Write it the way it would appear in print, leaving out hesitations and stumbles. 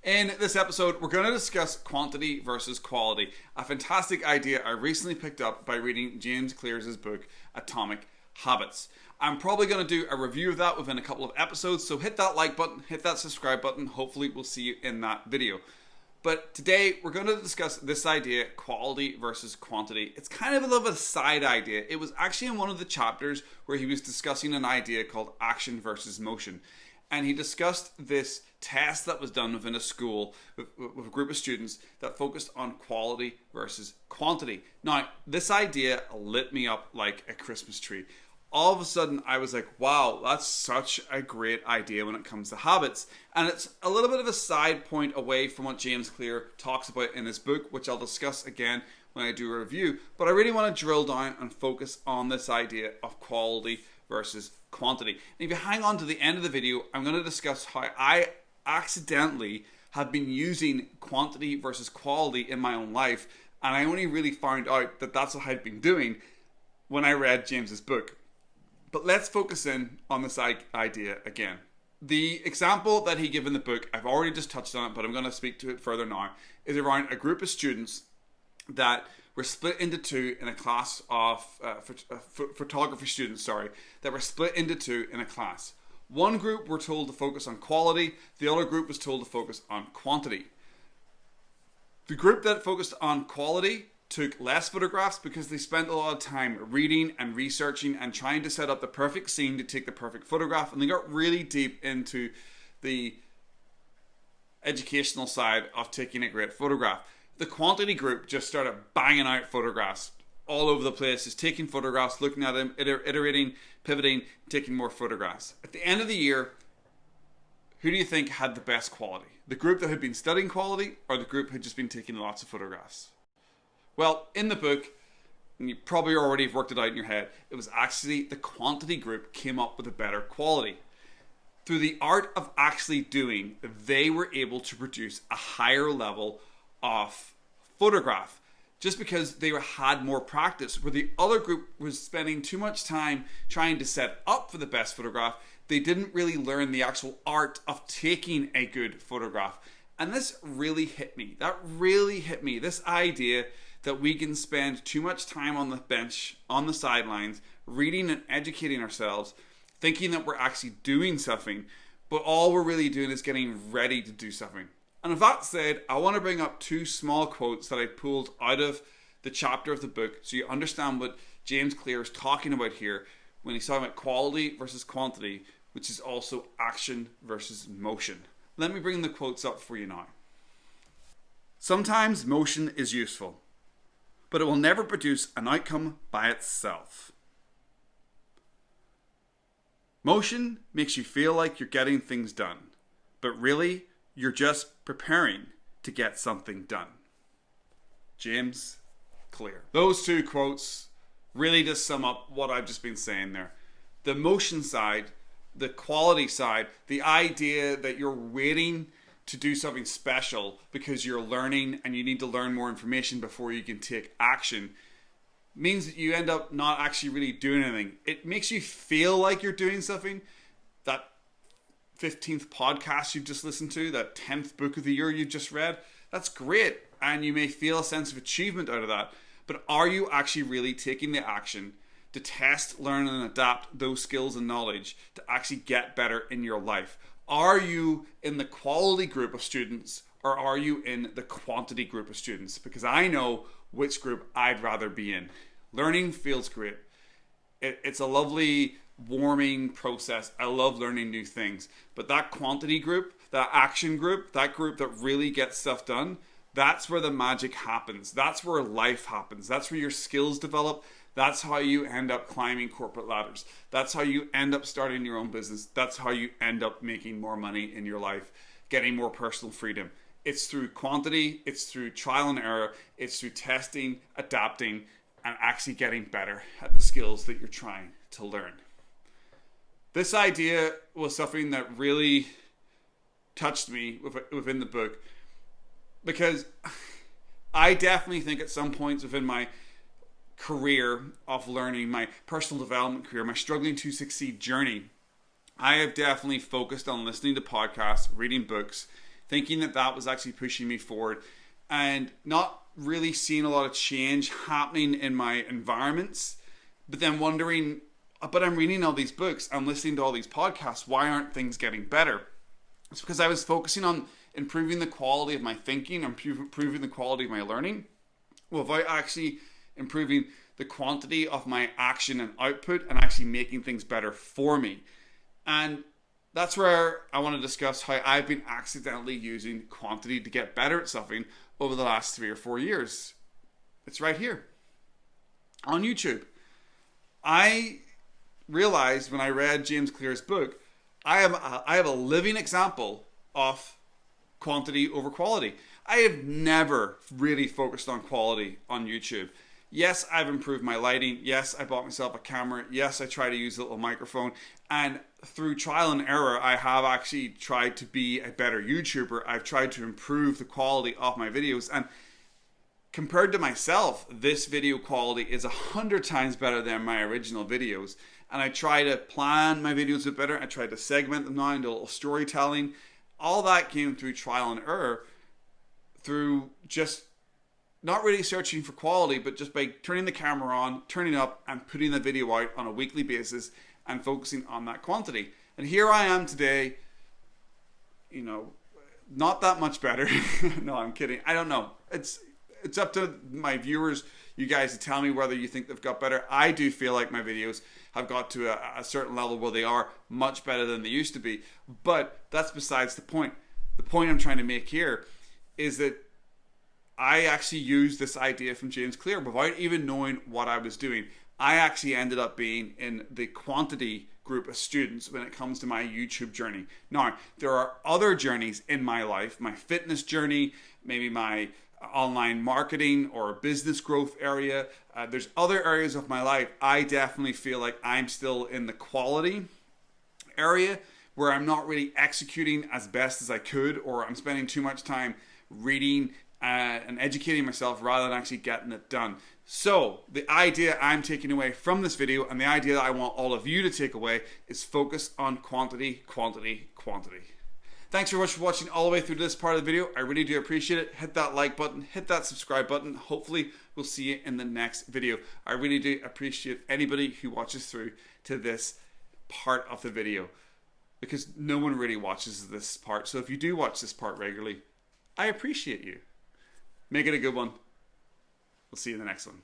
In this episode, we're going to discuss quantity versus quality, a fantastic idea I recently picked up by reading James Clear's book, Atomic Habits. I'm probably going to do a review of that within a couple of episodes, so hit that like button, hit that subscribe button. Hopefully we'll see you in that video. But today, we're going to discuss this idea, quality versus quantity. It's kind of a little bit of a side idea. It was actually in one of the chapters where he was discussing an idea called action versus motion. And he discussed this test that was done within a school with a group of students that focused on quality versus quantity. Now, this idea lit me up like a Christmas tree. All of a sudden, I was like, wow, that's such a great idea when it comes to habits. And it's a little bit of a side point away from what James Clear talks about in his book, which I'll discuss again when I do a review. But I really want to drill down and focus on this idea of quality versus quantity. And if you hang on to the end of the video, I'm going to discuss how I accidentally have been using quantity versus quality in my own life. And I only really found out that that's what I'd been doing when I read James's book. But let's focus in on this idea again. The example that he gave in the book, I've already just touched on it, but I'm going to speak to it further now, is around a group of students that were split into two in a class of photography students, that were split into two in a class. One group were told to focus on quality, the other group was told to focus on quantity. The group that focused on quality took less photographs because they spent a lot of time reading and researching and trying to set up the perfect scene to take the perfect photograph, and they got really deep into the educational side of taking a great photograph. The quantity group just started banging out photographs all over the place, just taking photographs, looking at them, iterating, pivoting, taking more photographs. At the end of the year, who do you think had the best quality? The group that had been studying quality, or the group who had just been taking lots of photographs? Well, in the book, and you probably already have worked it out in your head, it was actually the quantity group came up with a better quality. Through the art of actually doing, they were able to produce a higher level of photograph just because they had more practice. Where the other group was spending too much time trying to set up for the best photograph, they didn't really learn the actual art of taking a good photograph. And this really hit me. That really hit me. This idea that we can spend too much time on the bench, on the sidelines, reading and educating ourselves, thinking that we're actually doing something, but all we're really doing is getting ready to do something. And with that said, I want to bring up two small quotes that I pulled out of the chapter of the book so you understand what James Clear is talking about here when he's talking about quality versus quantity, which is also action versus motion. Let me bring the quotes up for you now. Sometimes motion is useful, but it will never produce an outcome by itself. Motion makes you feel like you're getting things done, but really, you're just preparing to get something done. James Clear. Those two quotes really just sum up what I've just been saying there. The motion side, the quality side, the idea that you're waiting to do something special because you're learning and you need to learn more information before you can take action, means that you end up not actually really doing anything. It makes you feel like you're doing something. That 15th podcast you've just listened to, that 10th book of the year you've just read, that's great. And you may feel a sense of achievement out of that. But are you actually really taking the action to test, learn, and adapt those skills and knowledge to actually get better in your life? Are you in the quality group of students, or are you in the quantity group of students? Because I know which group I'd rather be in. Learning feels great. It's a lovely, warming process. I love learning new things. But that quantity group, that action group, that group that really gets stuff done, that's where the magic happens. That's where life happens. That's where your skills develop. That's how you end up climbing corporate ladders. That's how you end up starting your own business. That's how you end up making more money in your life, getting more personal freedom. It's through quantity, it's through trial and error, it's through testing, adapting, and actually getting better at the skills that you're trying to learn. This idea was something that really touched me within the book, because I definitely think at some points within my career of learning, my personal development career, my struggling to succeed journey, I have definitely focused on listening to podcasts, reading books, thinking that that was actually pushing me forward, and not really seeing a lot of change happening in my environments, but then wondering, but I'm reading all these books, I'm listening to all these podcasts, why aren't things getting better? It's because I was focusing on improving the quality of my thinking, improving the quality of my learning, without actually improving the quantity of my action and output and actually making things better for me. And that's where I want to discuss how I've been accidentally using quantity to get better at something over the last 3 or 4 years. It's right here on YouTube. I realized when I read James Clear's book, I have a living example of quantity over quality. I have never really focused on quality on YouTube. Yes, I've improved my lighting. Yes, I bought myself a camera. Yes, I try to use a little microphone. And through trial and error, I have actually tried to be a better YouTuber. I've tried to improve the quality of my videos. And compared to myself, this video quality is 100 times better than my original videos. And I try to plan my videos a bit better. I try to segment them now into a little storytelling. All that came through trial and error, through just not really searching for quality, but just by turning the camera on, turning up, and putting the video out on a weekly basis and focusing on that quantity. And here I am today, not that much better. No, I'm kidding. I don't know. It's up to my viewers, you guys, to tell me whether you think they've got better. I do feel like my videos have got to a certain level where they are much better than they used to be. But that's besides the point. The point I'm trying to make here is that I actually used this idea from James Clear without even knowing what I was doing. I actually ended up being in the quantity group of students when it comes to my YouTube journey. Now, there are other journeys in my life, my fitness journey, maybe my online marketing or business growth area. There's other areas of my life I definitely feel like I'm still in the quality area, where I'm not really executing as best as I could, or I'm spending too much time reading and educating myself rather than actually getting it done. So the idea I'm taking away from this video, and the idea that I want all of you to take away, is focus on quantity, quantity, quantity. Thanks very much for watching all the way through this part of the video. I really do appreciate it. Hit that like button, hit that subscribe button. Hopefully we'll see you in the next video. I really do appreciate anybody who watches through to this part of the video, because no one really watches this part. So if you do watch this part regularly, I appreciate you. Make it a good one. We'll see you in the next one.